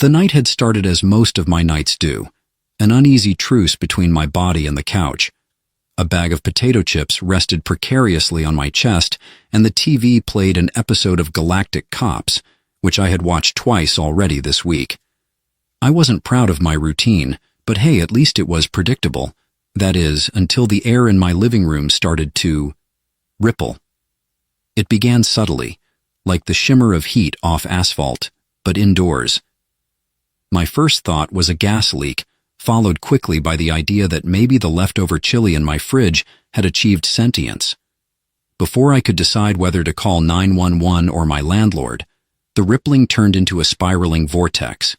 The night had started as most of my nights do, an uneasy truce between my body and the couch. A bag of potato chips rested precariously on my chest, and the TV played an episode of Galactic Cops, which I had watched twice already this week. I wasn't proud of my routine, but hey, at least it was predictable. That is, until the air in my living room started to ripple. It began subtly, like the shimmer of heat off asphalt, but indoors. My first thought was a gas leak, followed quickly by the idea that maybe the leftover chili in my fridge had achieved sentience. Before I could decide whether to call 911 or my landlord, the rippling turned into a spiraling vortex,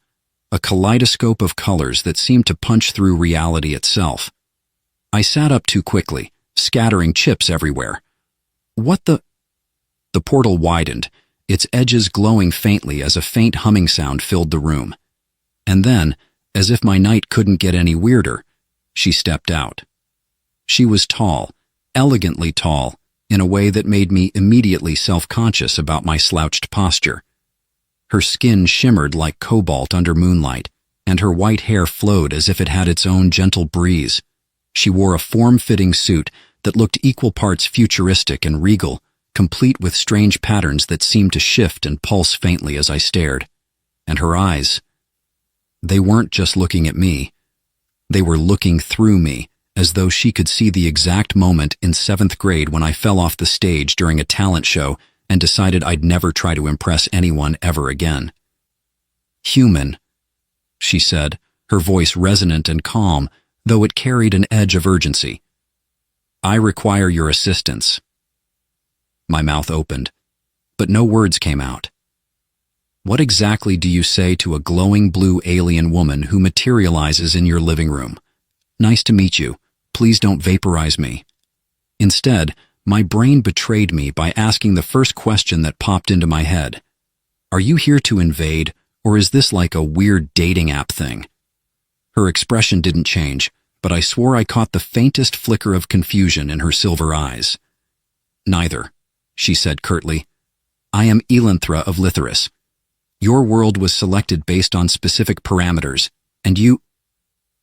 a kaleidoscope of colors that seemed to punch through reality itself. I sat up too quickly, scattering chips everywhere. What the? The portal widened, its edges glowing faintly as a faint humming sound filled the room. And then, as if my night couldn't get any weirder, she stepped out. She was tall, elegantly tall, in a way that made me immediately self-conscious about my slouched posture. Her skin shimmered like cobalt under moonlight, and her white hair flowed as if it had its own gentle breeze. She wore a form-fitting suit that looked equal parts futuristic and regal, complete with strange patterns that seemed to shift and pulse faintly as I stared. And her eyes, they weren't just looking at me. They were looking through me, as though she could see the exact moment in 7th grade when I fell off the stage during a talent show and decided I'd never try to impress anyone ever again. "Human," she said, her voice resonant and calm, though it carried an edge of urgency. "I require your assistance." My mouth opened, but no words came out. "What exactly do you say to a glowing blue alien woman who materializes in your living room? Nice to meet you. Please don't vaporize me." Instead, my brain betrayed me by asking the first question that popped into my head. "Are you here to invade, or is this like a weird dating app thing?" Her expression didn't change, but I swore I caught the faintest flicker of confusion in her silver eyes. "Neither," she said curtly. "I am Elanthra of Litherus. Your world was selected based on specific parameters, and you—"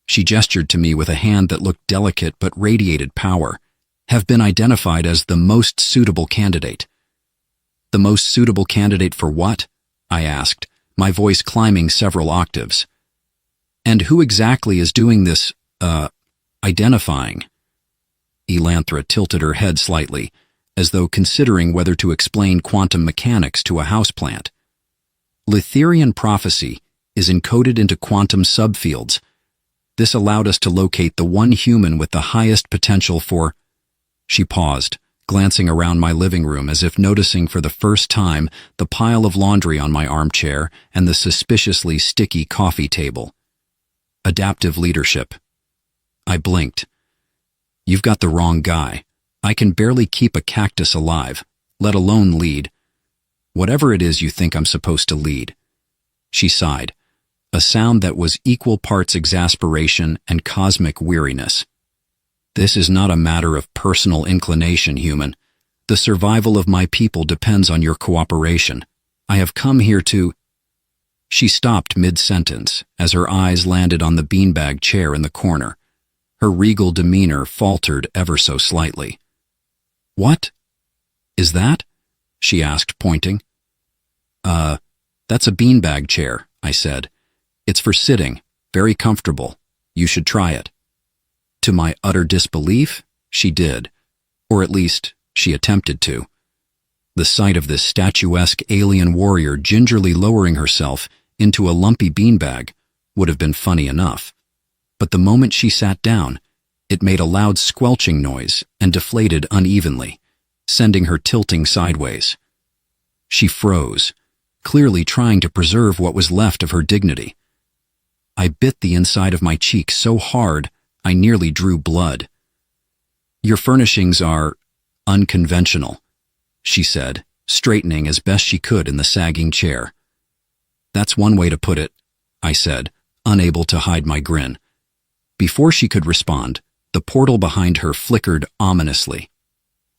She gestured to me with a hand that looked delicate but radiated power. "Have been identified as the most suitable candidate." "The most suitable candidate for what?" I asked, my voice climbing several octaves. "And who exactly is doing this, identifying?" Elanthra tilted her head slightly, as though considering whether to explain quantum mechanics to a houseplant. "Litherian prophecy is encoded into quantum subfields. This allowed us to locate the one human with the highest potential for—" She paused, glancing around my living room as if noticing for the first time the pile of laundry on my armchair and the suspiciously sticky coffee table. "Adaptive leadership." I blinked. "You've got the wrong guy. I can barely keep a cactus alive, let alone lead. Whatever it is you think I'm supposed to lead." She sighed, a sound that was equal parts exasperation and cosmic weariness. "This is not a matter of personal inclination, human. The survival of my people depends on your cooperation. I have come here to—" She stopped mid-sentence as her eyes landed on the beanbag chair in the corner. Her regal demeanor faltered ever so slightly. "What is that?" she asked, pointing. That's a beanbag chair," I said. "It's for sitting, very comfortable. You should try it." To my utter disbelief, she did. Or at least, she attempted to. The sight of this statuesque alien warrior gingerly lowering herself into a lumpy beanbag would have been funny enough. But the moment she sat down, it made a loud squelching noise and deflated unevenly, sending her tilting sideways. She froze, clearly trying to preserve what was left of her dignity. I bit the inside of my cheek so hard I nearly drew blood. "Your furnishings are unconventional," she said, straightening as best she could in the sagging chair. "That's one way to put it," I said, unable to hide my grin. Before she could respond, the portal behind her flickered ominously.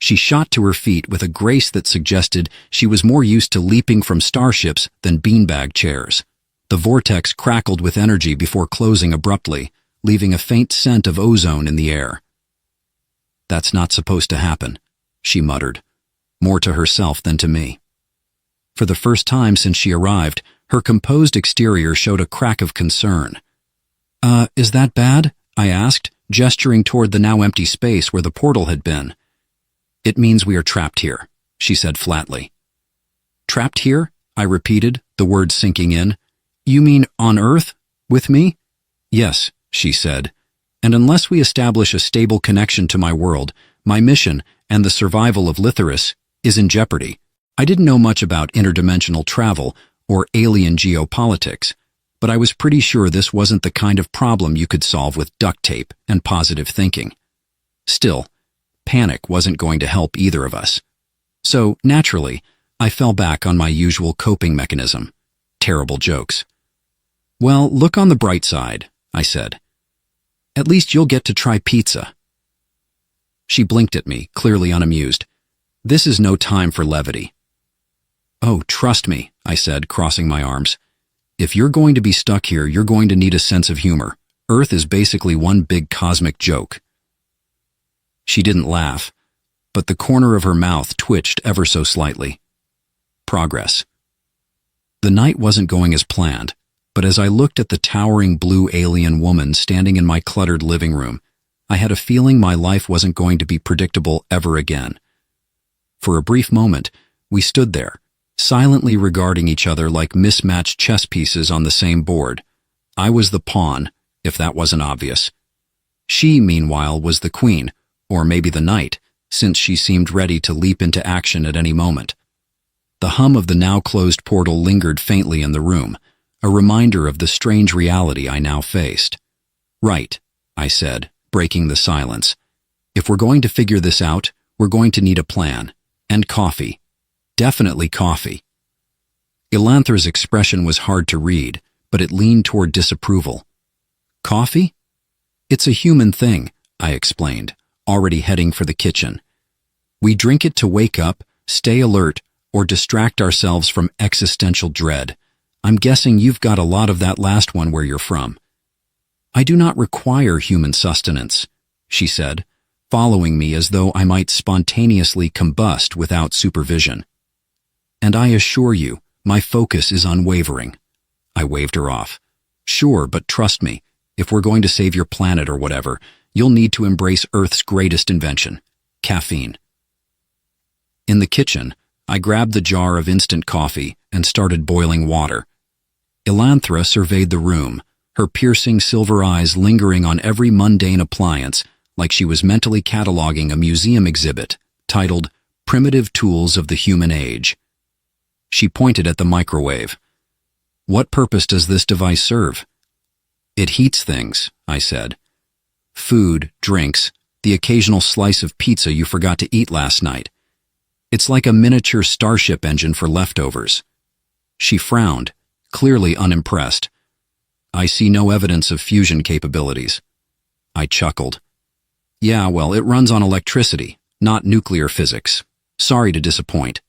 She shot to her feet with a grace that suggested she was more used to leaping from starships than beanbag chairs. The vortex crackled with energy before closing abruptly, leaving a faint scent of ozone in the air. "That's not supposed to happen," she muttered, more to herself than to me. For the first time since she arrived, her composed exterior showed a crack of concern. Is that bad?" I asked, gesturing toward the now empty space where the portal had been. "It means we are trapped here," she said flatly. "Trapped here?" I repeated, the words sinking in. "You mean on Earth? With me?" "Yes," she said. "And unless we establish a stable connection to my world, my mission, and the survival of Litherus, is in jeopardy." I didn't know much about interdimensional travel or alien geopolitics, but I was pretty sure this wasn't the kind of problem you could solve with duct tape and positive thinking. Still, panic wasn't going to help either of us. So, naturally, I fell back on my usual coping mechanism: terrible jokes. "Well, look on the bright side," I said. "At least you'll get to try pizza." She blinked at me, clearly unamused. "This is no time for levity." "Oh, trust me," I said, crossing my arms. "If you're going to be stuck here, you're going to need a sense of humor. Earth is basically one big cosmic joke." She didn't laugh, but the corner of her mouth twitched ever so slightly. Progress. The night wasn't going as planned, but as I looked at the towering blue alien woman standing in my cluttered living room, I had a feeling my life wasn't going to be predictable ever again. For a brief moment, we stood there, silently regarding each other like mismatched chess pieces on the same board. I was the pawn, if that wasn't obvious. She, meanwhile, was the queen, or maybe the knight, since she seemed ready to leap into action at any moment. The hum of the now-closed portal lingered faintly in the room, a reminder of the strange reality I now faced. "Right," I said, breaking the silence. "If we're going to figure this out, we're going to need a plan. And coffee. Definitely coffee." Elanthra's expression was hard to read, but it leaned toward disapproval. "Coffee? It's a human thing," I explained, already heading for the kitchen. "We drink it to wake up, stay alert, or distract ourselves from existential dread. I'm guessing you've got a lot of that last one where you're from." "I do not require human sustenance," she said, following me as though I might spontaneously combust without supervision. "And I assure you, my focus is unwavering." I waved her off. "Sure, but trust me, if we're going to save your planet or whatever, you'll need to embrace Earth's greatest invention: caffeine." In the kitchen, I grabbed the jar of instant coffee and started boiling water. Elanthra surveyed the room, her piercing silver eyes lingering on every mundane appliance, like she was mentally cataloging a museum exhibit titled "Primitive Tools of the Human Age." She pointed at the microwave. "What purpose does this device serve?" "It heats things," I said. "Food, drinks, the occasional slice of pizza you forgot to eat last night. It's like a miniature starship engine for leftovers." She frowned, clearly unimpressed. "I see no evidence of fusion capabilities." I chuckled. "Yeah, well, it runs on electricity, not nuclear physics. Sorry to disappoint."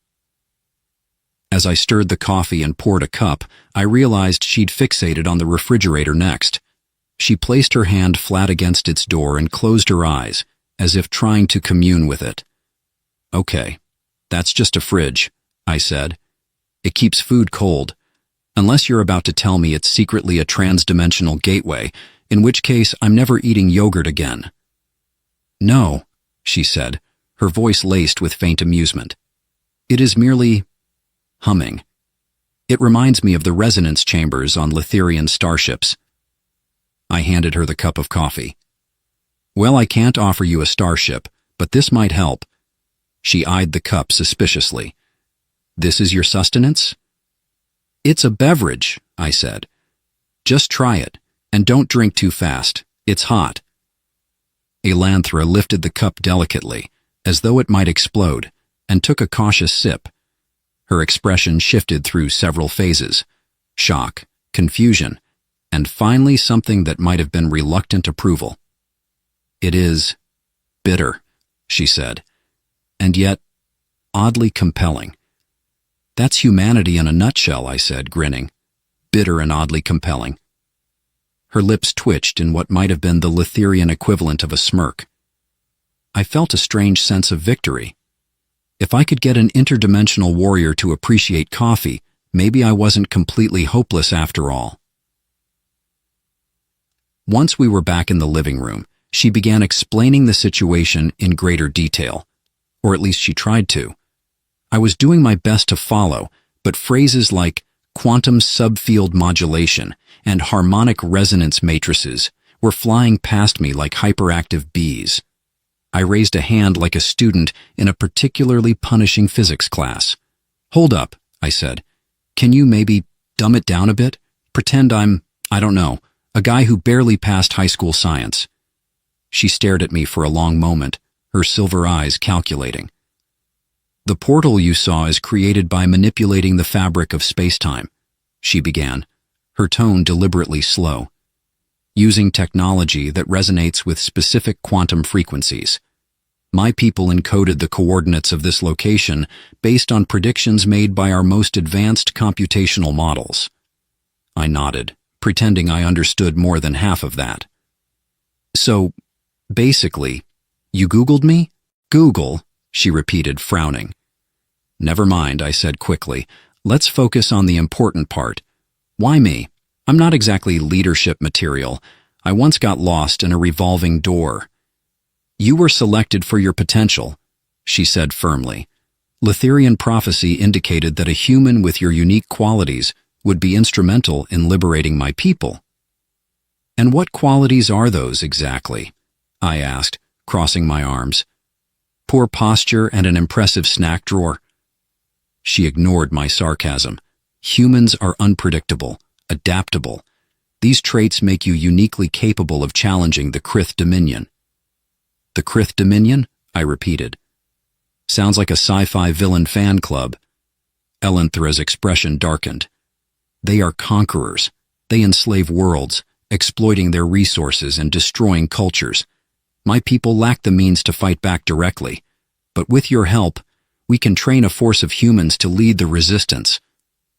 As I stirred the coffee and poured a cup, I realized she'd fixated on the refrigerator next. She placed her hand flat against its door and closed her eyes, as if trying to commune with it. "Okay, that's just a fridge," I said. "It keeps food cold. Unless you're about to tell me it's secretly a trans-dimensional gateway, in which case I'm never eating yogurt again." "No," she said, her voice laced with faint amusement. "It is merely humming. It reminds me of the resonance chambers on Litherian starships." I handed her the cup of coffee. "Well, I can't offer you a starship, but this might help." She eyed the cup suspiciously. "This is your sustenance?" "It's a beverage," I said. "Just try it, and don't drink too fast. It's hot." Elanthra lifted the cup delicately, as though it might explode, and took a cautious sip. Her expression shifted through several phases: shock, confusion, and finally something that might have been reluctant approval. "It is bitter," she said, "and yet oddly compelling." "That's humanity in a nutshell," I said, grinning. bitter and oddly compelling. Her lips twitched in what might have been the Letherian equivalent of a smirk. I felt a strange sense of victory. If I could get an interdimensional warrior to appreciate coffee, maybe I wasn't completely hopeless after all. Once we were back in the living room, she began explaining the situation in greater detail, or at least she tried to. I was doing my best to follow, but phrases like quantum subfield modulation and harmonic resonance matrices were flying past me like hyperactive bees. I raised a hand like a student in a particularly punishing physics class. "Hold up," I said. "Can you maybe dumb it down a bit? Pretend I don't know, a guy who barely passed high school science." She stared at me for a long moment, her silver eyes calculating. "The portal you saw is created by manipulating the fabric of space-time," she began, her tone deliberately slow. "Using technology that resonates with specific quantum frequencies. My people encoded the coordinates of this location based on predictions made by our most advanced computational models." I nodded, pretending I understood more than half of that. "So, basically, you Googled me?" "Google," she repeated, frowning. "Never mind," I said quickly. "Let's focus on the important part. Why me? I'm not exactly leadership material. I once got lost in a revolving door." "You were selected for your potential," she said firmly. "Letherian prophecy indicated that a human with your unique qualities would be instrumental in liberating my people." "And what qualities are those exactly?" I asked, crossing my arms. "Poor posture and an impressive snack drawer?" She ignored my sarcasm. "Humans are unpredictable, adaptable. These traits make you uniquely capable of challenging the Krith Dominion." "The Krith Dominion?" I repeated. "Sounds like a sci-fi villain fan club." Elenthra's expression darkened. "They are conquerors. They enslave worlds, exploiting their resources and destroying cultures. My people lack the means to fight back directly, but with your help, we can train a force of humans to lead the resistance."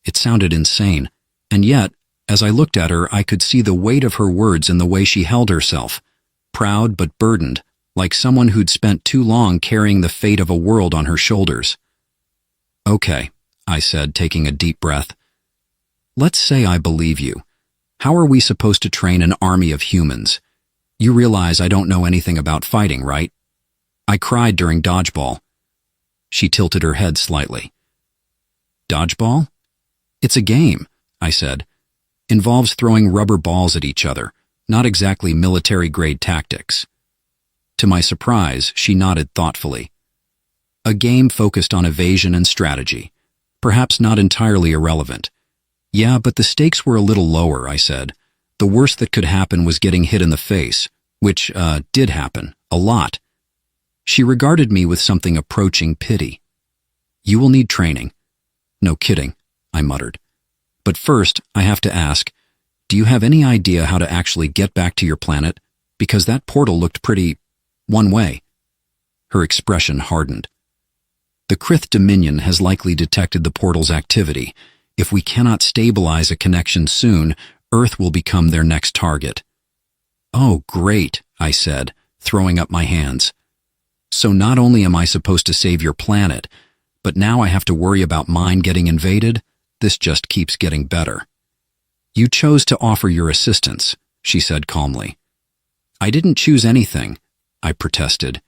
It sounded insane, and yet, as I looked at her, I could see the weight of her words in the way she held herself, proud but burdened, like someone who'd spent too long carrying the fate of a world on her shoulders. "Okay," I said, taking a deep breath. "Let's say I believe you. How are we supposed to train an army of humans? You realize I don't know anything about fighting, right? I cried during dodgeball." She tilted her head slightly. "Dodgeball? It's a game," I said. "Involves throwing rubber balls at each other, not exactly military-grade tactics." To my surprise, she nodded thoughtfully. "A game focused on evasion and strategy. Perhaps not entirely irrelevant." "Yeah, but the stakes were a little lower," I said. "The worst that could happen was getting hit in the face, which, did happen, a lot." She regarded me with something approaching pity. "You will need training." "No kidding," I muttered. "But first, I have to ask, do you have any idea how to actually get back to your planet? Because that portal looked pretty one way." Her expression hardened. "The Krith Dominion has likely detected the portal's activity. If we cannot stabilize a connection soon, Earth will become their next target." "Oh, great," I said, throwing up my hands. "So not only am I supposed to save your planet, but now I have to worry about mine getting invaded? This just keeps getting better." "You chose to offer your assistance," she said calmly. "I didn't choose anything," I protested.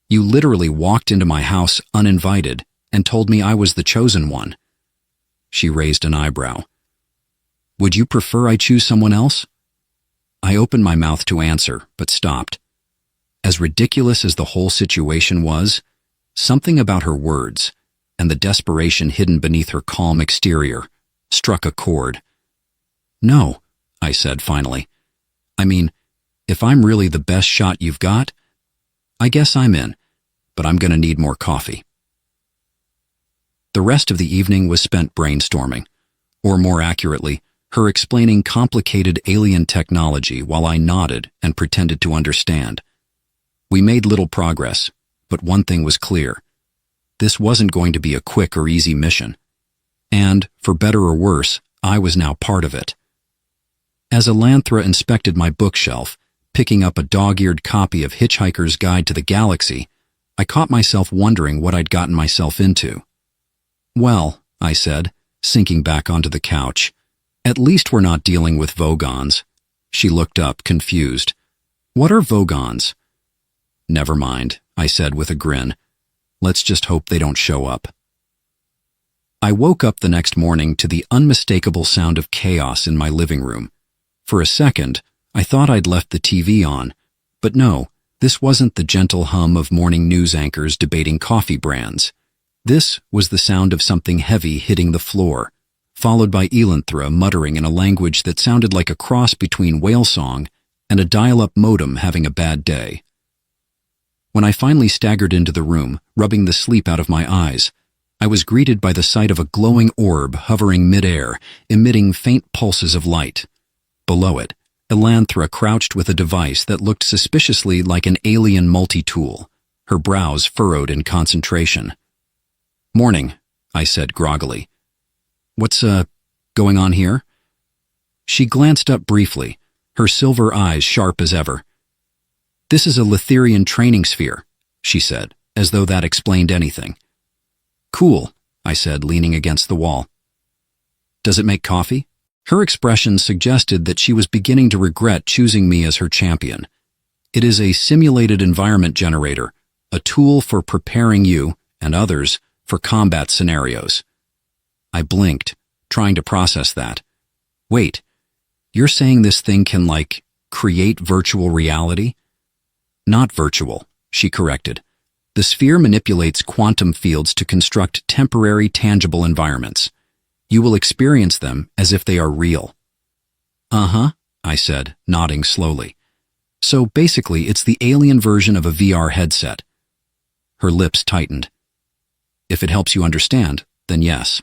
"You literally walked into my house uninvited and told me I was the chosen one." She raised an eyebrow. "Would you prefer I choose someone else?" I opened my mouth to answer, but stopped. As ridiculous as the whole situation was, something about her words, and the desperation hidden beneath her calm exterior, struck a chord. "No," I said finally. "I mean, if I'm really the best shot you've got, I guess I'm in, but I'm going to need more coffee." The rest of the evening was spent brainstorming, or more accurately, her explaining complicated alien technology while I nodded and pretended to understand. We made little progress, but one thing was clear. This wasn't going to be a quick or easy mission. And, for better or worse, I was now part of it. As Elanthra inspected my bookshelf, picking up a dog-eared copy of Hitchhiker's Guide to the Galaxy, I caught myself wondering what I'd gotten myself into. "Well," I said, sinking back onto the couch, "at least we're not dealing with Vogons." She looked up, confused. "What are Vogons?" "Never mind," I said with a grin. "Let's just hope they don't show up." I woke up the next morning to the unmistakable sound of chaos in my living room. For a second, I thought I'd left the TV on, but no, this wasn't the gentle hum of morning news anchors debating coffee brands. This was the sound of something heavy hitting the floor, followed by Elanthra muttering in a language that sounded like a cross between whale song and a dial-up modem having a bad day. When I finally staggered into the room, rubbing the sleep out of my eyes, I was greeted by the sight of a glowing orb hovering mid-air, emitting faint pulses of light. Below it, Elanthra crouched with a device that looked suspiciously like an alien multi-tool, her brows furrowed in concentration. "Morning," I said groggily. "What's, going on here?" She glanced up briefly, her silver eyes sharp as ever. "This is a Letherian training sphere," she said, as though that explained anything. "Cool," I said, leaning against the wall. "Does it make coffee?" Her expression suggested that she was beginning to regret choosing me as her champion. "It is a simulated environment generator, a tool for preparing you, and others, for combat scenarios." I blinked, trying to process that. "Wait, you're saying this thing can, create virtual reality?" "Not virtual," she corrected. "The sphere manipulates quantum fields to construct temporary, tangible environments. You will experience them as if they are real." "Uh-huh," I said, nodding slowly. "So basically, it's the alien version of a VR headset." Her lips tightened. "If it helps you understand, then yes."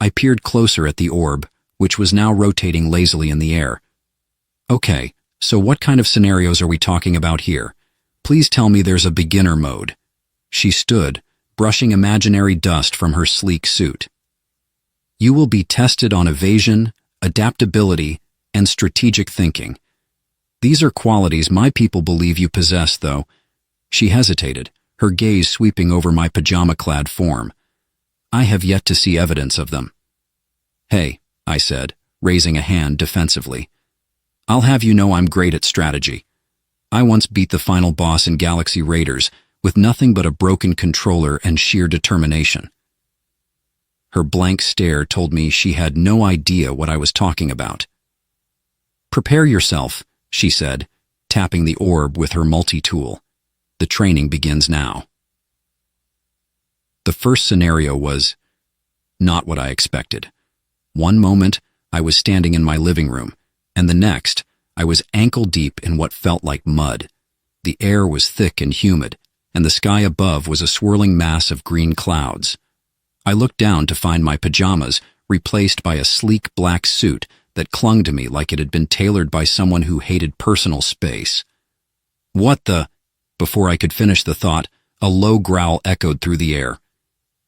I peered closer at the orb, which was now rotating lazily in the air. "Okay, so what kind of scenarios are we talking about here? Please tell me there's a beginner mode." She stood, brushing imaginary dust from her sleek suit. "You will be tested on evasion, adaptability, and strategic thinking. These are qualities my people believe you possess, though." She hesitated, her gaze sweeping over my pajama-clad form. "I have yet to see evidence of them." "Hey," I said, raising a hand defensively. "I'll have you know I'm great at strategy. I once beat the final boss in Galaxy Raiders with nothing but a broken controller and sheer determination." Her blank stare told me she had no idea what I was talking about. "Prepare yourself," she said, tapping the orb with her multi-tool. "The training begins now." The first scenario was not what I expected. One moment, I was standing in my living room, and the next, I was ankle-deep in what felt like mud. The air was thick and humid, and the sky above was a swirling mass of green clouds. I looked down to find my pajamas replaced by a sleek black suit that clung to me like it had been tailored by someone who hated personal space. "What the—" Before I could finish the thought, a low growl echoed through the air.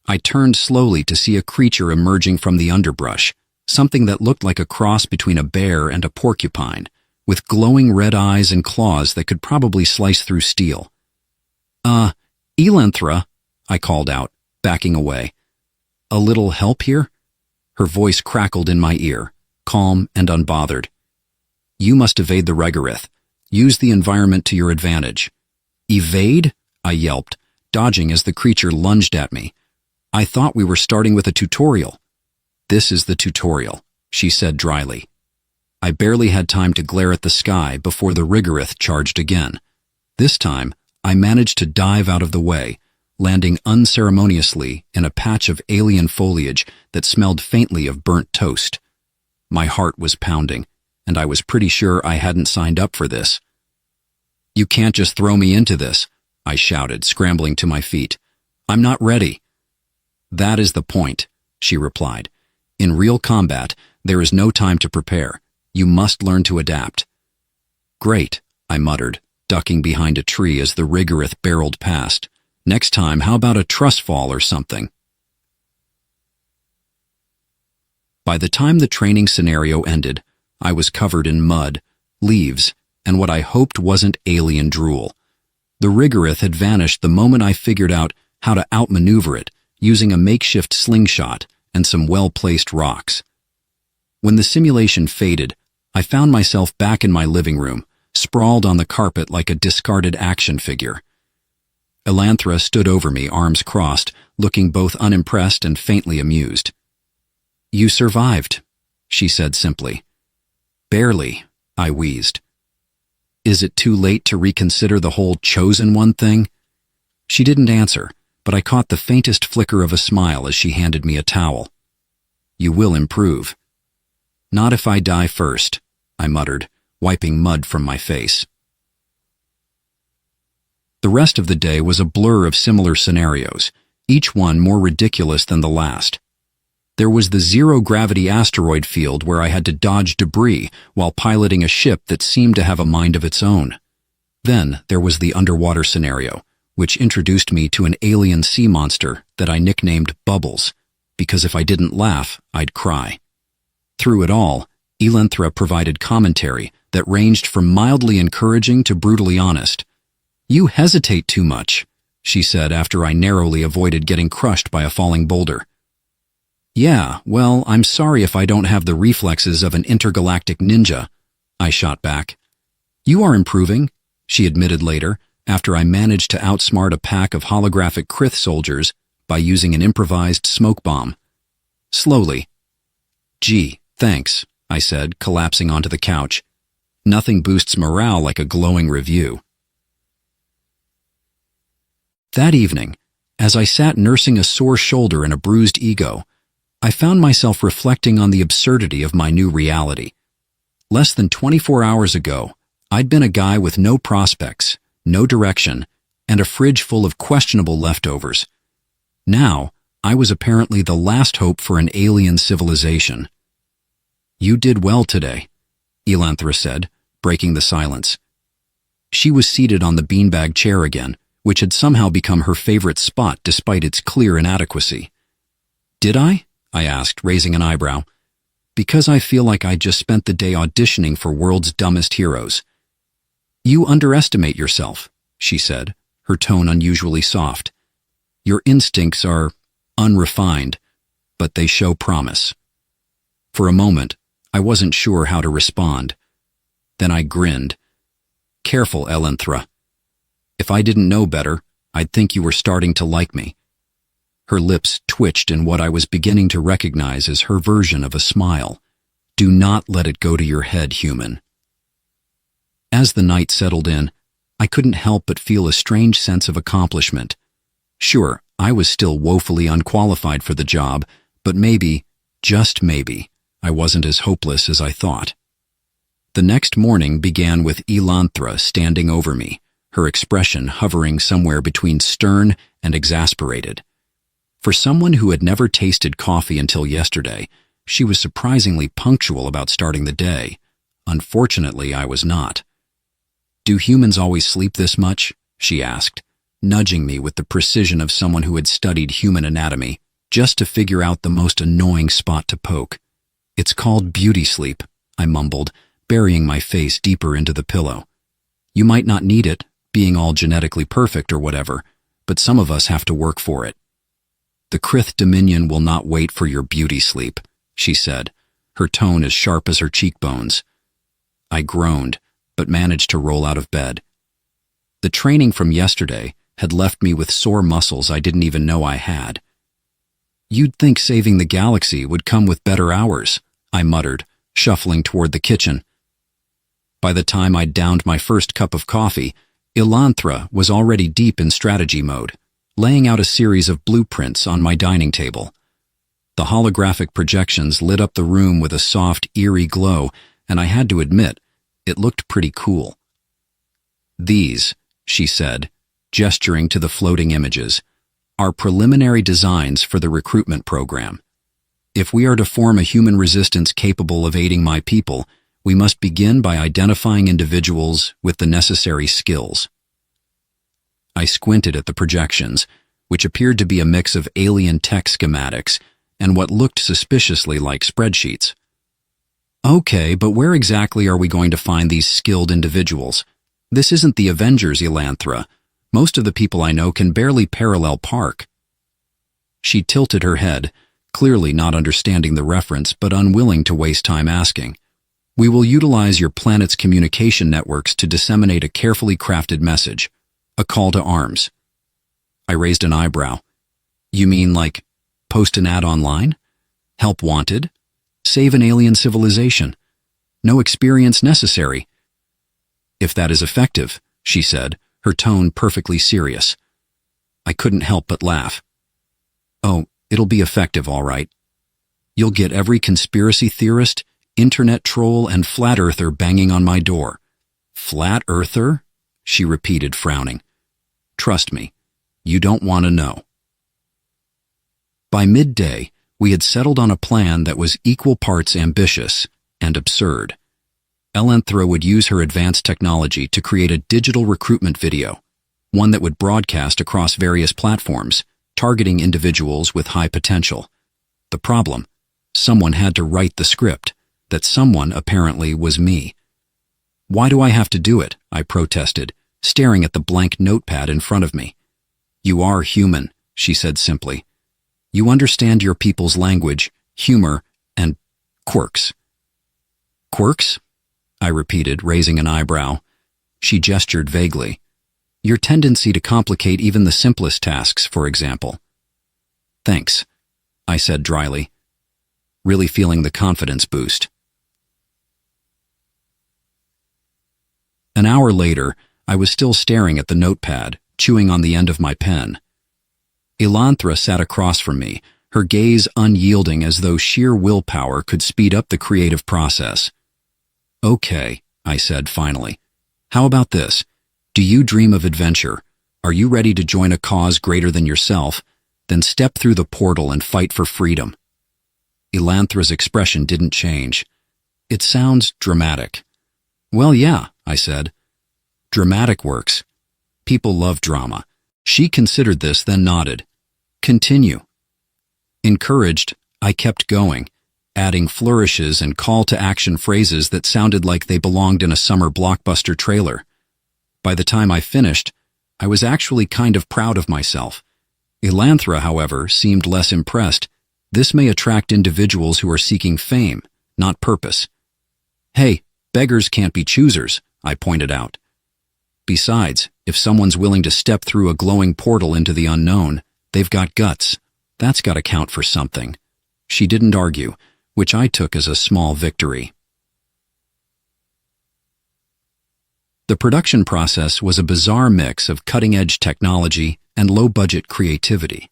I turned slowly to see a creature emerging from the underbrush, something that looked like a cross between a bear and a porcupine, with glowing red eyes and claws that could probably slice through steel. Elanthra," I called out, backing away. "A little help here?" Her voice crackled in my ear, calm and unbothered. "You must evade the Regorith. Use the environment to your advantage." "Evade?" I yelped, dodging as the creature lunged at me. "I thought we were starting with a tutorial." "This is the tutorial," she said dryly. I barely had time to glare at the sky before the Regorith charged again. This time, I managed to dive out of the way, landing unceremoniously in a patch of alien foliage that smelled faintly of burnt toast. My heart was pounding, and I was pretty sure I hadn't signed up for this. "You can't just throw me into this," I shouted, scrambling to my feet. "I'm not ready." "That is the point," she replied. "In real combat, there is no time to prepare. You must learn to adapt." "Great," I muttered, ducking behind a tree as the Regorith barreled past. "Next time, how about a truss fall or something?" By the time the training scenario ended, I was covered in mud, leaves, and what I hoped wasn't alien drool. The rigorith had vanished the moment I figured out how to outmaneuver it using a makeshift slingshot and some well-placed rocks. When the simulation faded, I found myself back in my living room, sprawled on the carpet like a discarded action figure. Elanthra stood over me, arms crossed, looking both unimpressed and faintly amused. "You survived," she said simply. "Barely," I wheezed. "Is it too late to reconsider the whole chosen one thing?" She didn't answer, but I caught the faintest flicker of a smile as she handed me a towel. "You will improve." "Not if I die first," I muttered, wiping mud from my face. The rest of the day was a blur of similar scenarios, each one more ridiculous than the last. There was the zero-gravity asteroid field where I had to dodge debris while piloting a ship that seemed to have a mind of its own. Then there was the underwater scenario, which introduced me to an alien sea monster that I nicknamed Bubbles, because if I didn't laugh, I'd cry. Through it all, Elanthra provided commentary that ranged from mildly encouraging to brutally honest. "You hesitate too much," she said after I narrowly avoided getting crushed by a falling boulder. "Yeah, well, I'm sorry if I don't have the reflexes of an intergalactic ninja," I shot back. "You are improving," she admitted later, after I managed to outsmart a pack of holographic Krith soldiers by using an improvised smoke bomb. Slowly. "Gee, thanks," I said, collapsing onto the couch. Nothing boosts morale like a glowing review. That evening, as I sat nursing a sore shoulder and a bruised ego, I found myself reflecting on the absurdity of my new reality. Less than 24 hours ago, I'd been a guy with no prospects, no direction, and a fridge full of questionable leftovers. Now, I was apparently the last hope for an alien civilization. "You did well today," Elanthra said, breaking the silence. She was seated on the beanbag chair again, which had somehow become her favorite spot despite its clear inadequacy. "Did I?" I asked, raising an eyebrow. "Because I feel like I just spent the day auditioning for World's Dumbest Heroes." "You underestimate yourself," she said, her tone unusually soft. "Your instincts are unrefined, but they show promise." For a moment, I wasn't sure how to respond. Then I grinned. "Careful, Elanthra. If I didn't know better, I'd think you were starting to like me." Her lips twitched in what I was beginning to recognize as her version of a smile. "Do not let it go to your head, human." As the night settled in, I couldn't help but feel a strange sense of accomplishment. Sure, I was still woefully unqualified for the job, but maybe, just maybe, I wasn't as hopeless as I thought. The next morning began with Elanthra standing over me, her expression hovering somewhere between stern and exasperated. For someone who had never tasted coffee until yesterday, she was surprisingly punctual about starting the day. Unfortunately, I was not. "Do humans always sleep this much?" she asked, nudging me with the precision of someone who had studied human anatomy, just to figure out the most annoying spot to poke. "It's called beauty sleep," I mumbled, burying my face deeper into the pillow. "You might not need it, being all genetically perfect or whatever, but some of us have to work for it." "The Krith Dominion will not wait for your beauty sleep," she said, her tone as sharp as her cheekbones. I groaned, but managed to roll out of bed. The training from yesterday had left me with sore muscles I didn't even know I had. "You'd think saving the galaxy would come with better hours," I muttered, shuffling toward the kitchen. By the time I'd downed my first cup of coffee, Elanthra was already deep in strategy mode, laying out a series of blueprints on my dining table. The holographic projections lit up the room with a soft, eerie glow, and I had to admit, it looked pretty cool. "These," she said, gesturing to the floating images, "are preliminary designs for the recruitment program. If we are to form a human resistance capable of aiding my people, we must begin by identifying individuals with the necessary skills." I squinted at the projections, which appeared to be a mix of alien tech schematics and what looked suspiciously like spreadsheets. Okay, but where exactly are we going to find these skilled individuals? This isn't the Avengers, Elanthra. Most of the people I know can barely parallel park. She tilted her head, clearly not understanding the reference but unwilling to waste time asking. We will utilize your planet's communication networks to disseminate a carefully crafted message, a call to arms. I raised an eyebrow. You mean like post an ad online? Help wanted? Save an alien civilization? No experience necessary. If that is effective, she said, her tone perfectly serious. I couldn't help but laugh. Oh, it'll be effective, all right. You'll get every conspiracy theorist, internet troll, and flat earther banging on my door. Flat earther? She repeated, frowning. Trust me, you don't want to know. By midday, we had settled on a plan that was equal parts ambitious and absurd. Elanthra would use her advanced technology to create a digital recruitment video, one that would broadcast across various platforms, targeting individuals with high potential. The problem? Someone had to write the script. That someone, apparently, was me. Why do I have to do it? I protested, staring at the blank notepad in front of me. You are human, she said simply. You understand your people's language, humor, and quirks. Quirks? I repeated, raising an eyebrow. She gestured vaguely. Your tendency to complicate even the simplest tasks, for example. Thanks, I said dryly, really feeling the confidence boost. An hour later, I was still staring at the notepad, chewing on the end of my pen. Elanthra sat across from me, her gaze unyielding as though sheer willpower could speed up the creative process. Okay, I said finally. How about this? Do you dream of adventure? Are you ready to join a cause greater than yourself? Then step through the portal and fight for freedom. Elanthra's expression didn't change. It sounds dramatic. Well, yeah, I said. Dramatic works. People love drama. She considered this, then nodded. Continue. Encouraged, I kept going, adding flourishes and call-to-action phrases that sounded like they belonged in a summer blockbuster trailer. By the time I finished, I was actually kind of proud of myself. Elanthra, however, seemed less impressed. This may attract individuals who are seeking fame, not purpose. Hey, beggars can't be choosers, I pointed out. Besides, if someone's willing to step through a glowing portal into the unknown, they've got guts. That's got to count for something. She didn't argue, which I took as a small victory. The production process was a bizarre mix of cutting-edge technology and low-budget creativity.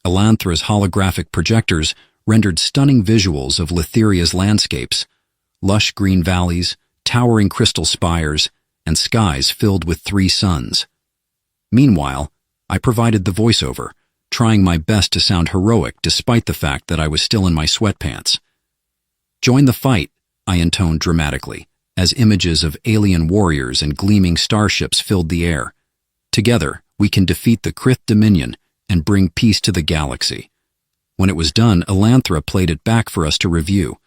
Elanthra's holographic projectors rendered stunning visuals of Letheria's landscapes, lush green valleys, towering crystal spires, and skies filled with 3 suns. Meanwhile, I provided the voiceover, trying my best to sound heroic despite the fact that I was still in my sweatpants. Join the fight, I intoned dramatically, as images of alien warriors and gleaming starships filled the air. Together, we can defeat the Krith Dominion and bring peace to the galaxy. When it was done, Elanthra played it back for us to review.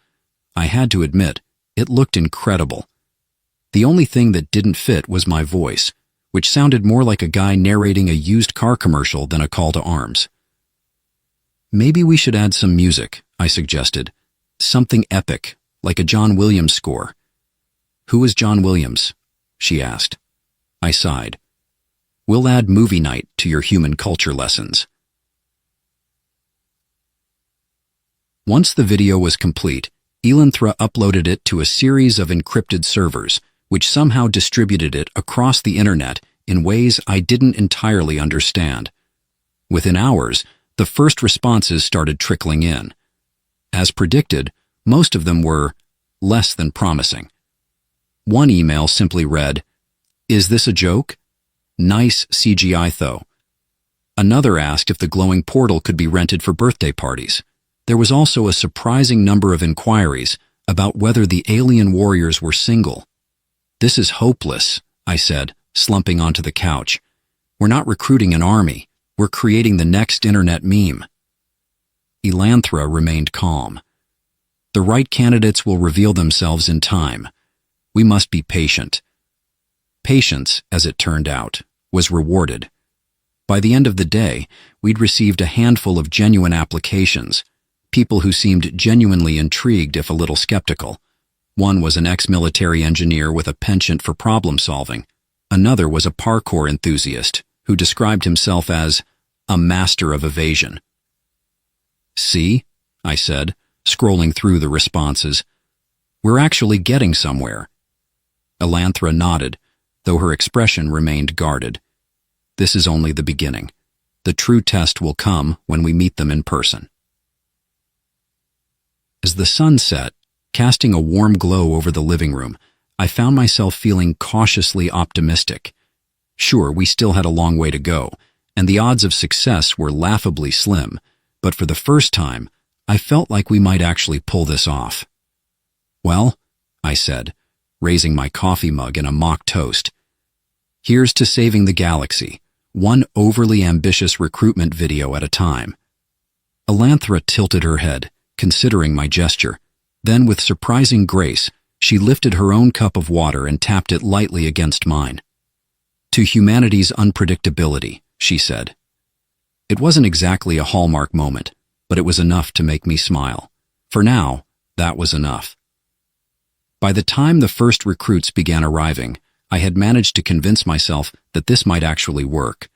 I had to admit, it looked incredible. The only thing that didn't fit was my voice, which sounded more like a guy narrating a used car commercial than a call to arms. Maybe we should add some music, I suggested. Something epic, like a John Williams score. Who is John Williams? She asked. I sighed. We'll add movie night to your human culture lessons. Once the video was complete, Elanthra uploaded it to a series of encrypted servers, which somehow distributed it across the internet in ways I didn't entirely understand. Within hours, the first responses started trickling in. As predicted, most of them were less than promising. One email simply read, "Is this a joke? Nice CGI though." Another asked if the glowing portal could be rented for birthday parties. There was also a surprising number of inquiries about whether the alien warriors were single. "This is hopeless," I said, slumping onto the couch. "We're not recruiting an army. We're creating the next internet meme." Elanthra remained calm. The right candidates will reveal themselves in time. We must be patient. Patience, as it turned out, was rewarded. By the end of the day, we'd received a handful of genuine applications, people who seemed genuinely intrigued if a little skeptical. One was an ex-military engineer with a penchant for problem-solving. Another was a parkour enthusiast who described himself as a master of evasion. "See?" I said, scrolling through the responses. "We're actually getting somewhere." Elanthra nodded, though her expression remained guarded. This is only the beginning. The true test will come when we meet them in person. As the sun set, casting a warm glow over the living room, I found myself feeling cautiously optimistic. Sure, we still had a long way to go, and the odds of success were laughably slim, but for the first time, I felt like we might actually pull this off. "Well," I said, raising my coffee mug in a mock toast, "here's to saving the galaxy, one overly ambitious recruitment video at a time." Elanthra tilted her head, considering my gesture. Then, with surprising grace, she lifted her own cup of water and tapped it lightly against mine. "To humanity's unpredictability," she said. It wasn't exactly a hallmark moment, but it was enough to make me smile. For now, that was enough. By the time the first recruits began arriving, I had managed to convince myself that this might actually work.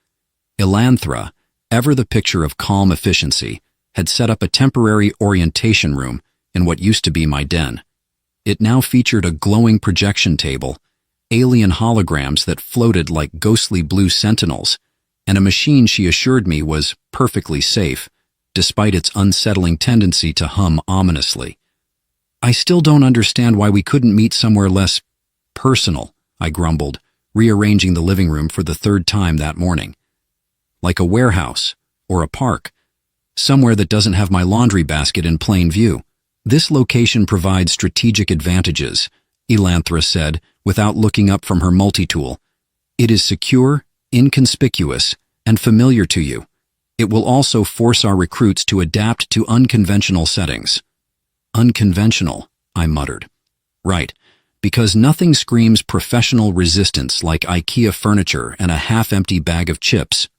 Elanthra, ever the picture of calm efficiency, had set up a temporary orientation room in what used to be my den. It now featured a glowing projection table, alien holograms that floated like ghostly blue sentinels, and a machine she assured me was perfectly safe, despite its unsettling tendency to hum ominously. "I still don't understand why we couldn't meet somewhere less personal," I grumbled, rearranging the living room for the third time that morning. "Like a warehouse, or a park, somewhere that doesn't have my laundry basket in plain view." "This location provides strategic advantages," Elanthra said, without looking up from her multi-tool. "It is secure, inconspicuous, and familiar to you. It will also force our recruits to adapt to unconventional settings." "Unconventional," I muttered. "Right, because nothing screams professional resistance like IKEA furniture and a half-empty bag of chips."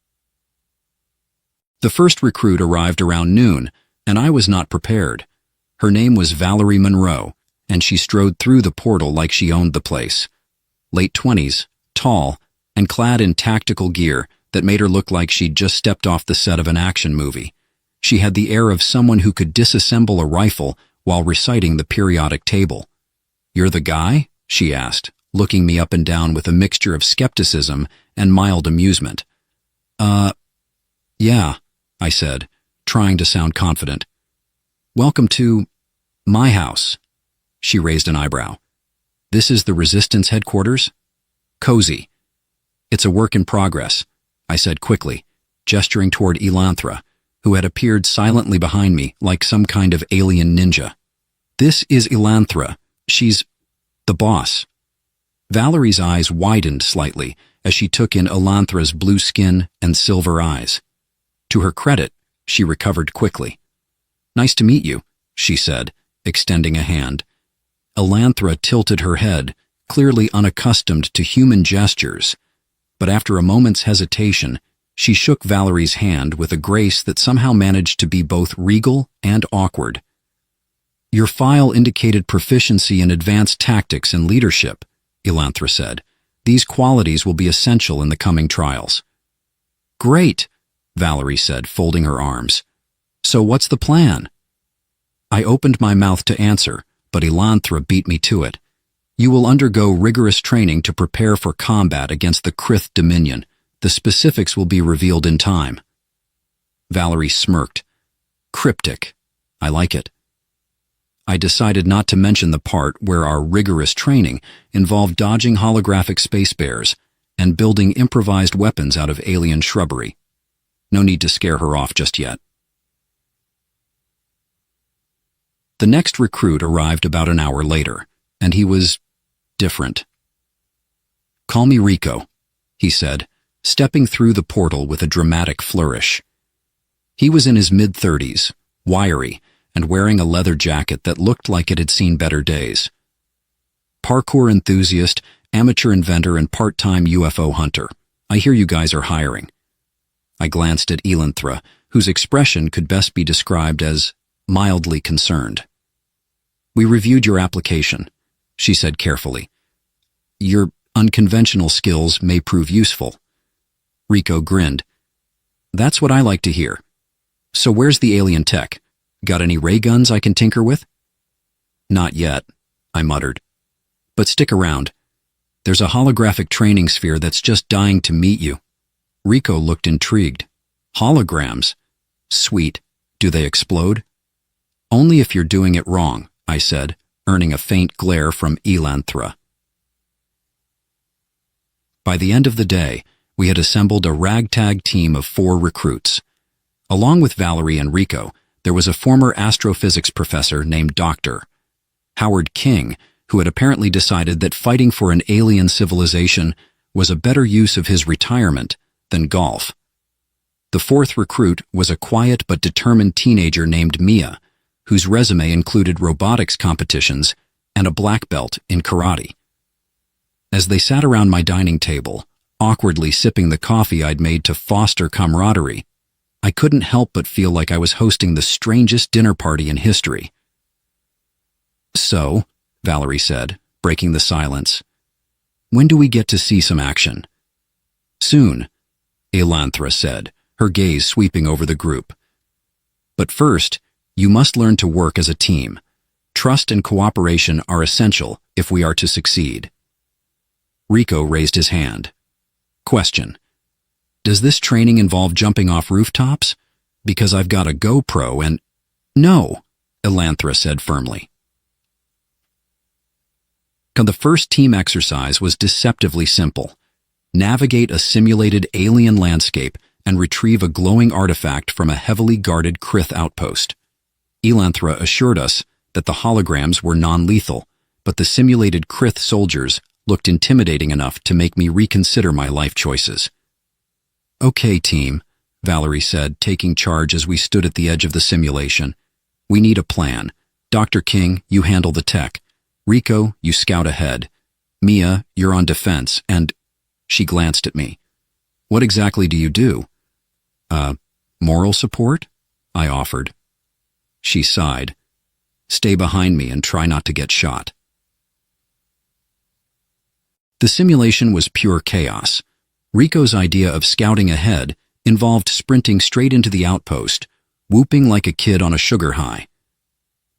The first recruit arrived around noon, and I was not prepared. Her name was Valerie Monroe, and she strode through the portal like she owned the place. Late 20s, tall, and clad in tactical gear that made her look like she'd just stepped off the set of an action movie. She had the air of someone who could disassemble a rifle while reciting the periodic table. "You're the guy?" she asked, looking me up and down with a mixture of skepticism and mild amusement. Yeah," I said, trying to sound confident. "Welcome to my house." She raised an eyebrow. "This is the Resistance headquarters?" "Cozy." "It's a work in progress," I said quickly, gesturing toward Elanthra, who had appeared silently behind me like some kind of alien ninja. "This is Elanthra. She's the boss." Valerie's eyes widened slightly as she took in Elanthra's blue skin and silver eyes. To her credit, she recovered quickly. "Nice to meet you," she said, extending a hand. Elanthra tilted her head, clearly unaccustomed to human gestures, but after a moment's hesitation, she shook Valerie's hand with a grace that somehow managed to be both regal and awkward. "Your file indicated proficiency in advanced tactics and leadership," Elanthra said. "These qualities will be essential in the coming trials." "Great," Valerie said, folding her arms. "So what's the plan?" I opened my mouth to answer, but Elanthra beat me to it. "You will undergo rigorous training to prepare for combat against the Krith Dominion. The specifics will be revealed in time." Valerie smirked. "Cryptic. I like it." I decided not to mention the part where our rigorous training involved dodging holographic space bears and building improvised weapons out of alien shrubbery. No need to scare her off just yet. The next recruit arrived about an hour later, and he was different. "Call me Rico," he said, stepping through the portal with a dramatic flourish. He was in his mid-30s, wiry, and wearing a leather jacket that looked like it had seen better days. Parkour enthusiast, amateur inventor, and part-time UFO hunter. I hear you guys are hiring. I glanced at Elanthra, whose expression could best be described as mildly concerned. We reviewed your application, she said carefully. Your unconventional skills may prove useful. Rico grinned. That's what I like to hear. So where's the alien tech? Got any ray guns I can tinker with? Not yet, I muttered. But stick around. There's a holographic training sphere that's just dying to meet you. Rico looked intrigued. Holograms? Sweet. Do they explode? Only if you're doing it wrong, I said, earning a faint glare from Elanthra. By the end of the day, we had assembled a ragtag team of 4 recruits. Along with Valerie and Rico, there was a former astrophysics professor named Dr. Howard King, who had apparently decided that fighting for an alien civilization was a better use of his retirement than golf. The 4th recruit was a quiet but determined teenager named Mia, whose resume included robotics competitions and a black belt in karate. As they sat around my dining table, awkwardly sipping the coffee I'd made to foster camaraderie, I couldn't help but feel like I was hosting the strangest dinner party in history. So, Valerie said, breaking the silence, when do we get to see some action? Soon, Elanthra said, her gaze sweeping over the group. But first, you must learn to work as a team. Trust and cooperation are essential if we are to succeed. Rico raised his hand. Question. Does this training involve jumping off rooftops? Because I've got a GoPro and— No, Elanthra said firmly. The first team exercise was deceptively simple. Navigate a simulated alien landscape and retrieve a glowing artifact from a heavily guarded Krith outpost. Elanthra assured us that the holograms were non-lethal, but the simulated Krith soldiers looked intimidating enough to make me reconsider my life choices. Okay, team, Valerie said, taking charge as we stood at the edge of the simulation. We need a plan. Dr. King, you handle the tech. Rico, you scout ahead. Mia, you're on defense, and— She glanced at me. What exactly do you do? Moral support? I offered. She sighed. Stay behind me and try not to get shot. The simulation was pure chaos. Rico's idea of scouting ahead involved sprinting straight into the outpost, whooping like a kid on a sugar high.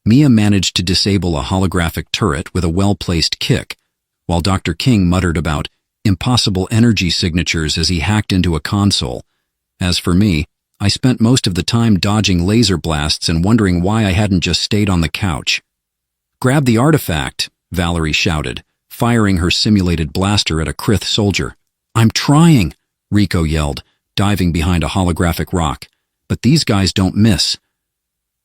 Mia managed to disable a holographic turret with a well-placed kick, while Dr. King muttered about impossible energy signatures as he hacked into a console. As for me, I spent most of the time dodging laser blasts and wondering why I hadn't just stayed on the couch. Grab the artifact, Valerie shouted, firing her simulated blaster at a Krith soldier. I'm trying, Rico yelled, diving behind a holographic rock. But these guys don't miss.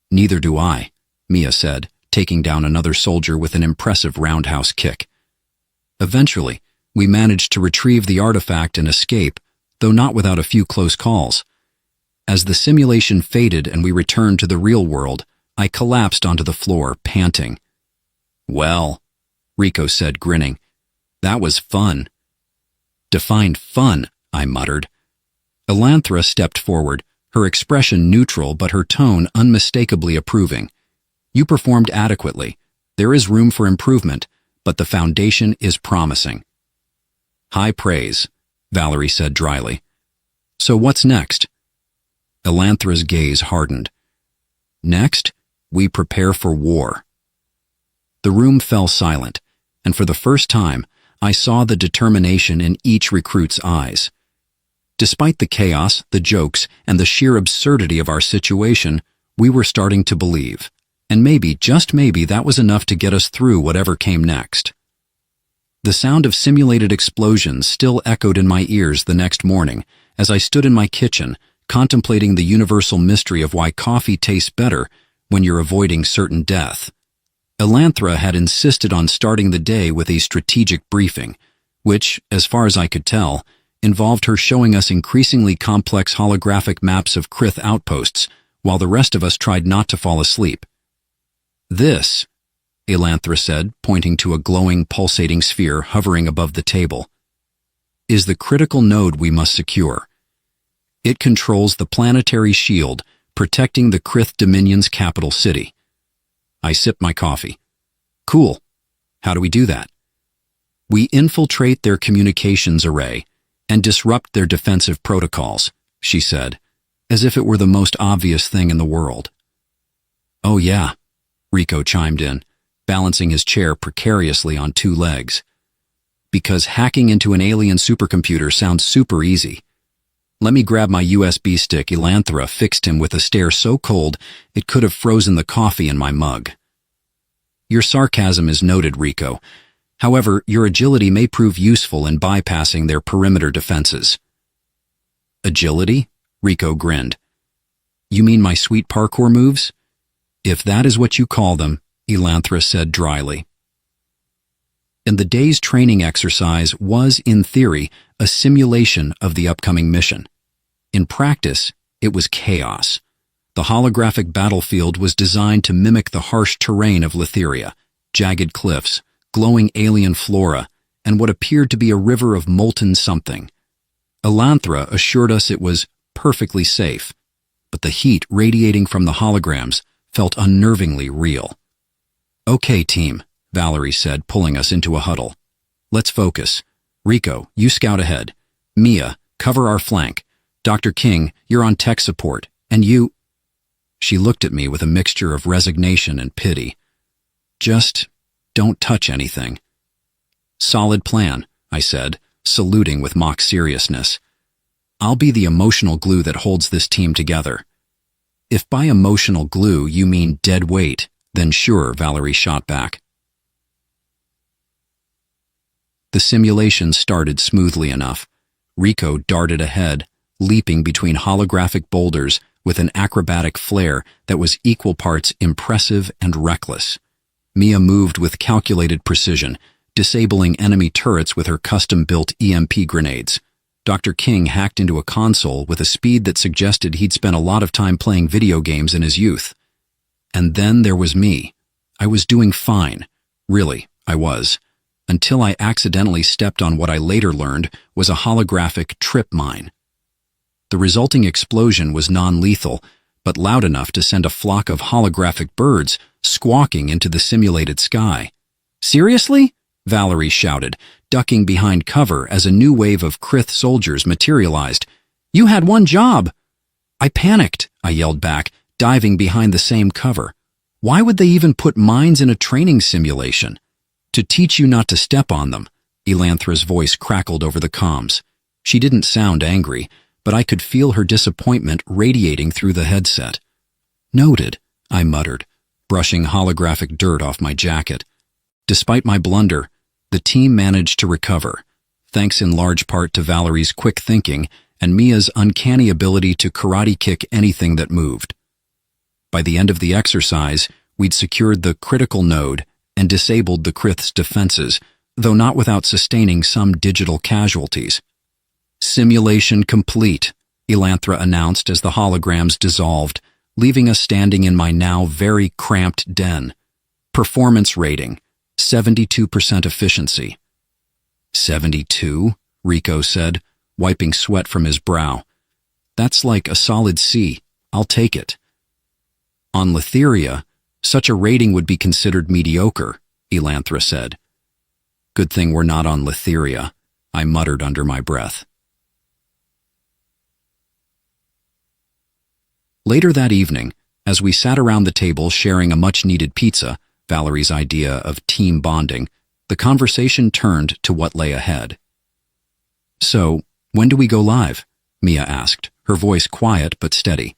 Neither do I, Mia said, taking down another soldier with an impressive roundhouse kick. Eventually, we managed to retrieve the artifact and escape, though not without a few close calls. As the simulation faded and we returned to the real world, I collapsed onto the floor, panting. Well, Rico said, grinning, that was fun. Define fun, I muttered. Elanthra stepped forward, her expression neutral but her tone unmistakably approving. You performed adequately. There is room for improvement, but the foundation is promising. High praise, Valerie said dryly. So what's next? Elanthra's gaze hardened. Next, we prepare for war. The room fell silent, and for the first time, I saw the determination in each recruit's eyes. Despite the chaos, the jokes, and the sheer absurdity of our situation, we were starting to believe. And maybe, just maybe, that was enough to get us through whatever came next. The sound of simulated explosions still echoed in my ears the next morning as I stood in my kitchen, contemplating the universal mystery of why coffee tastes better when you're avoiding certain death. Elanthra had insisted on starting the day with a strategic briefing, which, as far as I could tell, involved her showing us increasingly complex holographic maps of Krith outposts while the rest of us tried not to fall asleep. "This," Elanthra said, pointing to a glowing, pulsating sphere hovering above the table, "is the critical node we must secure. It controls the planetary shield protecting the Krith Dominion's capital city." I sipped my coffee. "Cool. How do we do that?" "We infiltrate their communications array and disrupt their defensive protocols," she said, as if it were the most obvious thing in the world. "Oh yeah," Rico chimed in, balancing his chair precariously on two legs. "Because hacking into an alien supercomputer sounds super easy. Let me grab my USB stick." Elanthra fixed him with a stare so cold it could have frozen the coffee in my mug. "Your sarcasm is noted, Rico. However, your agility may prove useful in bypassing their perimeter defenses." "Agility?" Rico grinned. "You mean my sweet parkour moves?" "If that is what you call them," Elanthra said dryly. And the day's training exercise was, in theory, a simulation of the upcoming mission. In practice, it was chaos. The holographic battlefield was designed to mimic the harsh terrain of Letheria, jagged cliffs, glowing alien flora, and what appeared to be a river of molten something. Elanthra assured us it was perfectly safe, but the heat radiating from the holograms felt unnervingly real. "Okay, team," Valerie said, pulling us into a huddle. "Let's focus. Rico, you scout ahead. Mia, cover our flank. Dr. King, you're on tech support. And you—" She looked at me with a mixture of resignation and pity. "Just don't touch anything." "Solid plan," I said, saluting with mock seriousness. "I'll be the emotional glue that holds this team together." "If by emotional glue you mean dead weight, then sure," Valerie shot back. The simulation started smoothly enough. Rico darted ahead, leaping between holographic boulders with an acrobatic flair that was equal parts impressive and reckless. Mia moved with calculated precision, disabling enemy turrets with her custom-built EMP grenades. Dr. King hacked into a console with a speed that suggested he'd spent a lot of time playing video games in his youth. And then there was me. I was doing fine. Really, I was. Until I accidentally stepped on what I later learned was a holographic trip mine. The resulting explosion was non-lethal, but loud enough to send a flock of holographic birds squawking into the simulated sky. "Seriously?" Valerie shouted, ducking behind cover as a new wave of Krith soldiers materialized. "You had one job!" "I panicked," I yelled back, diving behind the same cover. "Why would they even put mines in a training simulation?" "To teach you not to step on them," Elanthra's voice crackled over the comms. She didn't sound angry, but I could feel her disappointment radiating through the headset. "Noted," I muttered, brushing holographic dirt off my jacket. Despite my blunder, the team managed to recover, thanks in large part to Valerie's quick thinking and Mia's uncanny ability to karate kick anything that moved. By the end of the exercise, we'd secured the critical node and disabled the Krith's defenses, though not without sustaining some digital casualties. "Simulation complete," Elanthra announced as the holograms dissolved, leaving us standing in my now very cramped den. "Performance rating, 72% efficiency." 72? Rico said, wiping sweat from his brow. "That's like a solid C. I'll take it." "On Letheria, such a rating would be considered mediocre," Elanthra said. "Good thing we're not on Letheria," I muttered under my breath. Later that evening, as we sat around the table sharing a much-needed pizza, Valerie's idea of team bonding, the conversation turned to what lay ahead. "So, when do we go live?" Mia asked, her voice quiet but steady.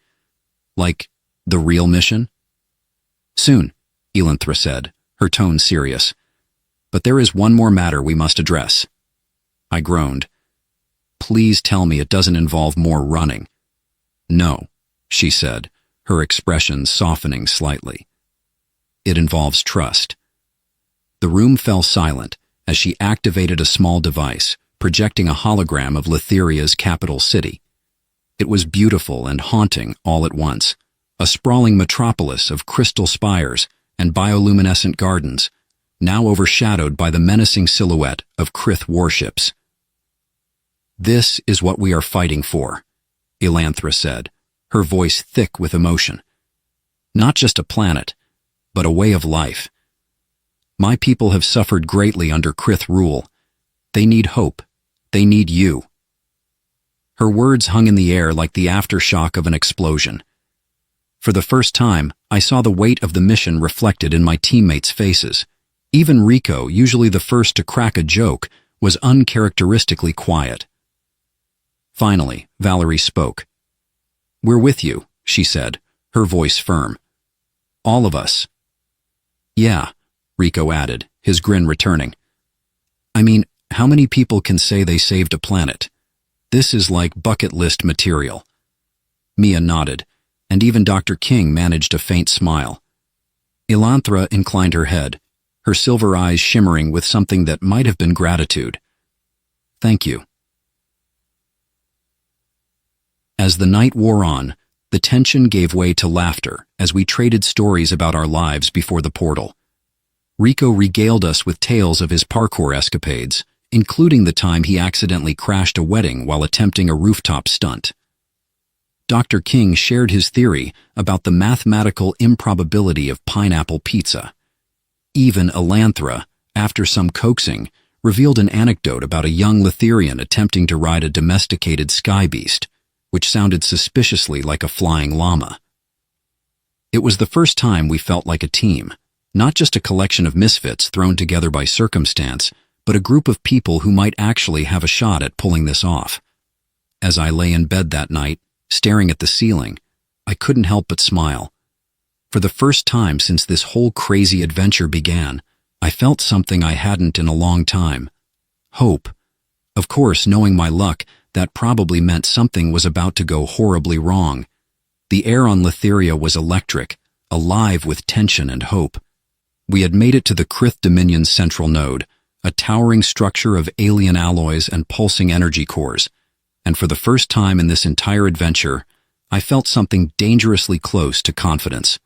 "Like, the real mission?" "Soon," Elanthra said, her tone serious. "But there is one more matter we must address." I groaned. "Please tell me it doesn't involve more running." "No," she said, her expression softening slightly. "It involves trust." The room fell silent as she activated a small device, projecting a hologram of Letheria's capital city. It was beautiful and haunting all at once, a sprawling metropolis of crystal spires and bioluminescent gardens, now overshadowed by the menacing silhouette of Krith warships. "This is what we are fighting for," Elanthra said, her voice thick with emotion. "Not just a planet, but a way of life. My people have suffered greatly under Krith rule. They need hope. They need you." Her words hung in the air like the aftershock of an explosion. For the first time, I saw the weight of the mission reflected in my teammates' faces. Even Rico, usually the first to crack a joke, was uncharacteristically quiet. Finally, Valerie spoke. "We're with you," she said, her voice firm. "All of us." "Yeah," Rico added, his grin returning. "I mean, how many people can say they saved a planet? This is like bucket list material." Mia nodded, and even Dr. King managed a faint smile. Elanthra inclined her head, her silver eyes shimmering with something that might have been gratitude. "Thank you." As the night wore on, the tension gave way to laughter as we traded stories about our lives before the portal. Rico regaled us with tales of his parkour escapades, including the time he accidentally crashed a wedding while attempting a rooftop stunt. Dr. King shared his theory about the mathematical improbability of pineapple pizza. Even Elanthra, after some coaxing, revealed an anecdote about a young Letherian attempting to ride a domesticated sky beast, which sounded suspiciously like a flying llama. It was the first time we felt like a team, not just a collection of misfits thrown together by circumstance, but a group of people who might actually have a shot at pulling this off. As I lay in bed that night, staring at the ceiling, I couldn't help but smile. For the first time since this whole crazy adventure began, I felt something I hadn't in a long time. Hope. Of course, knowing my luck, that probably meant something was about to go horribly wrong. The air on Letheria was electric, alive with tension and hope. We had made it to the Krith Dominion's central node, a towering structure of alien alloys and pulsing energy cores, and for the first time in this entire adventure, I felt something dangerously close to confidence.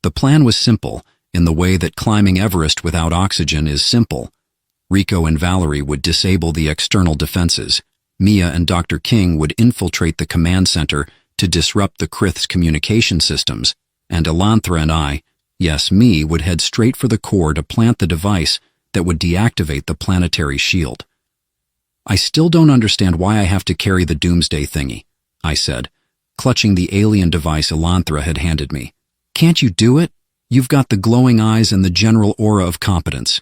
The plan was simple, in the way that climbing Everest without oxygen is simple. Rico and Valerie would disable the external defenses. Mia and Dr. King would infiltrate the command center to disrupt the Krith's communication systems, and Elanthra and I, yes, me, would head straight for the core to plant the device that would deactivate the planetary shield. "I still don't understand why I have to carry the doomsday thingy," I said, clutching the alien device Elanthra had handed me. "Can't you do it? You've got the glowing eyes and the general aura of competence."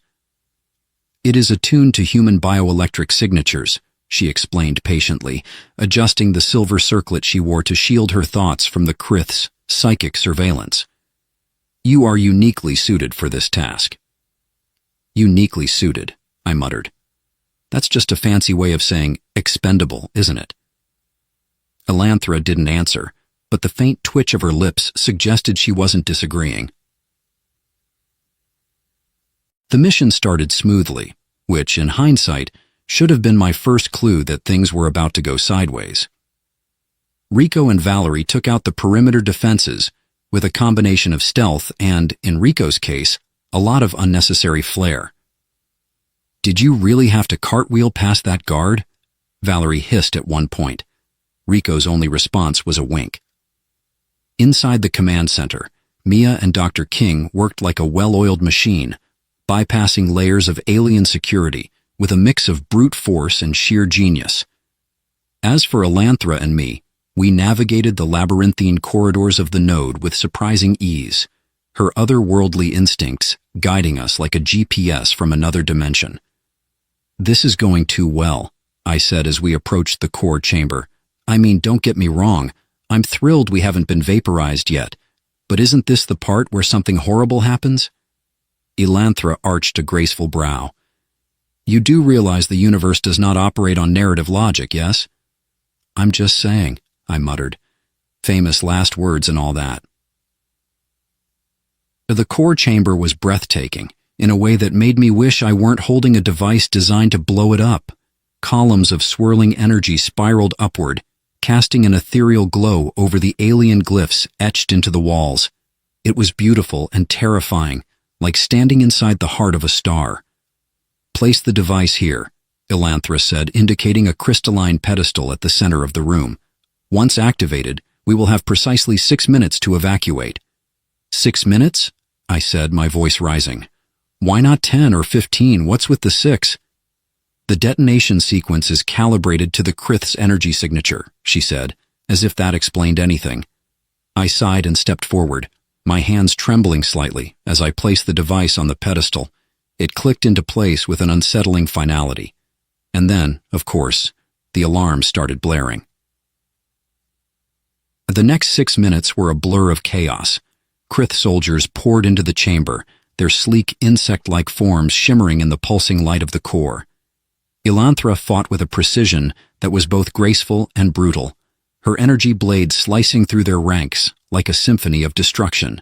"It is attuned to human bioelectric signatures," she explained patiently, adjusting the silver circlet she wore to shield her thoughts from the Krith's psychic surveillance. "You are uniquely suited for this task." "Uniquely suited," I muttered. "That's just a fancy way of saying expendable, isn't it?" Elanthra didn't answer, but the faint twitch of her lips suggested she wasn't disagreeing. The mission started smoothly, which, in hindsight, should have been my first clue that things were about to go sideways. Rico and Valerie took out the perimeter defenses with a combination of stealth and, in Rico's case, a lot of unnecessary flair. "Did you really have to cartwheel past that guard?" Valerie hissed at one point. Rico's only response was a wink. Inside the command center, Mia and Dr. King worked like a well-oiled machine, bypassing layers of alien security with a mix of brute force and sheer genius. As for Elanthra and me, we navigated the labyrinthine corridors of the node with surprising ease, her otherworldly instincts guiding us like a GPS from another dimension. "This is going too well," I said as we approached the core chamber. "I mean, don't get me wrong, I'm thrilled we haven't been vaporized yet, but isn't this the part where something horrible happens?" Elanthra arched a graceful brow. "You do realize the universe does not operate on narrative logic, yes?" "I'm just saying," I muttered. Famous last words and all that. The core chamber was breathtaking, in a way that made me wish I weren't holding a device designed to blow it up. Columns of swirling energy spiraled upward, casting an ethereal glow over the alien glyphs etched into the walls. It was beautiful and terrifying, like standing inside the heart of a star. "Place the device here," Elanthra said, indicating a crystalline pedestal at the center of the room. "Once activated, we will have precisely 6 minutes to evacuate." 6 minutes? I said, my voice rising. "Why not 10 or 15? What's with the 6? "The detonation sequence is calibrated to the Krith's energy signature," she said, as if that explained anything. I sighed and stepped forward, my hands trembling slightly as I placed the device on the pedestal. It clicked into place with an unsettling finality. And then, of course, the alarm started blaring. The next 6 minutes were a blur of chaos. Krith soldiers poured into the chamber, their sleek insect-like forms shimmering in the pulsing light of the core. Elanthra fought with a precision that was both graceful and brutal, her energy blades slicing through their ranks like a symphony of destruction.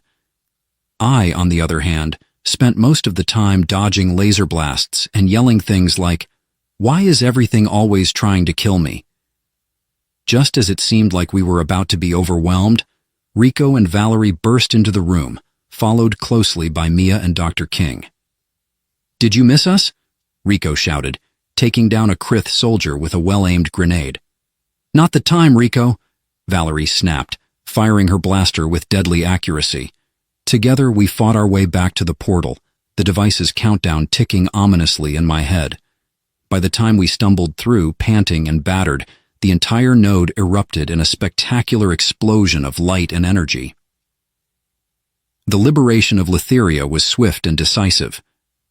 I, on the other hand, spent most of the time dodging laser blasts and yelling things like, "Why is everything always trying to kill me?" Just as it seemed like we were about to be overwhelmed, Rico and Valerie burst into the room, followed closely by Mia and Dr. King. "Did you miss us?" Rico shouted, taking down a Krith soldier with a well-aimed grenade. "Not the time, Rico," Valerie snapped, firing her blaster with deadly accuracy. Together we fought our way back to the portal, the device's countdown ticking ominously in my head. By the time we stumbled through, panting and battered, the entire node erupted in a spectacular explosion of light and energy. The liberation of Letheria was swift and decisive.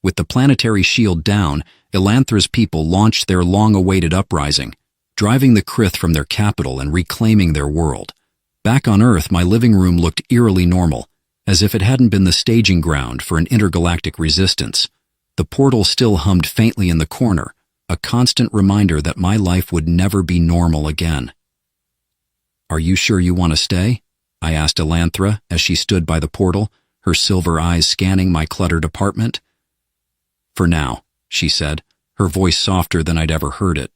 With the planetary shield down, Elanthra's people launched their long-awaited uprising, driving the Krith from their capital and reclaiming their world. Back on Earth, my living room looked eerily normal, as if it hadn't been the staging ground for an intergalactic resistance. The portal still hummed faintly in the corner, a constant reminder that my life would never be normal again. "Are you sure you want to stay?" I asked Elanthra as she stood by the portal, her silver eyes scanning my cluttered apartment. "For now," she said, her voice softer than I'd ever heard it.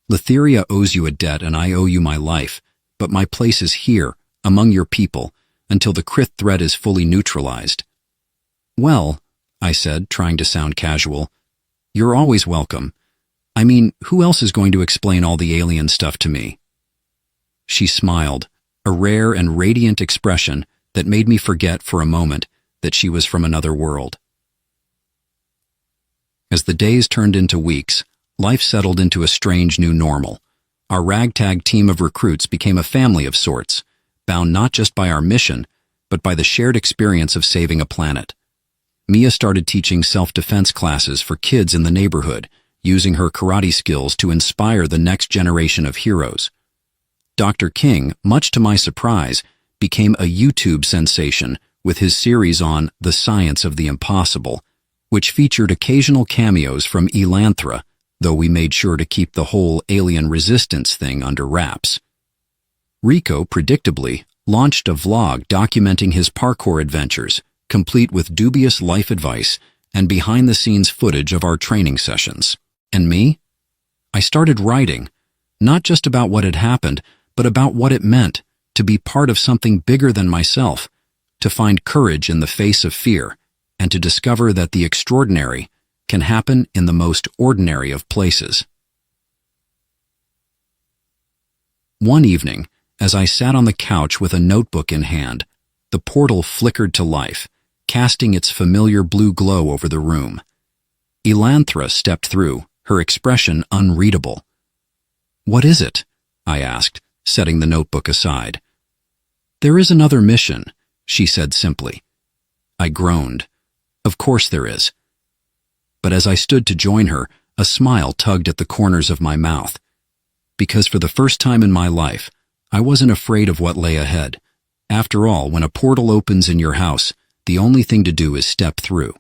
"Letheria owes you a debt and I owe you my life, but my place is here, among your people, until the Krith threat is fully neutralized." "Well," I said, trying to sound casual, "you're always welcome. I mean, who else is going to explain all the alien stuff to me?" She smiled, a rare and radiant expression that made me forget for a moment that she was from another world. As the days turned into weeks, life settled into a strange new normal. Our ragtag team of recruits became a family of sorts, bound not just by our mission, but by the shared experience of saving a planet. Mia started teaching self-defense classes for kids in the neighborhood, using her karate skills to inspire the next generation of heroes. Dr. King, much to my surprise, became a YouTube sensation with his series on The Science of the Impossible, which featured occasional cameos from Elanthra, though we made sure to keep the whole alien resistance thing under wraps. Rico, predictably, launched a vlog documenting his parkour adventures, complete with dubious life advice and behind-the-scenes footage of our training sessions. And me? I started writing, not just about what had happened, but about what it meant to be part of something bigger than myself, to find courage in the face of fear, and to discover that the extraordinary can happen in the most ordinary of places. One evening, as I sat on the couch with a notebook in hand, the portal flickered to life, casting its familiar blue glow over the room. Elanthra stepped through, her expression unreadable. "What is it?" I asked, setting the notebook aside. "There is another mission," she said simply. I groaned. Of course there is. But as I stood to join her, a smile tugged at the corners of my mouth. Because for the first time in my life, I wasn't afraid of what lay ahead. After all, when a portal opens in your house, the only thing to do is step through.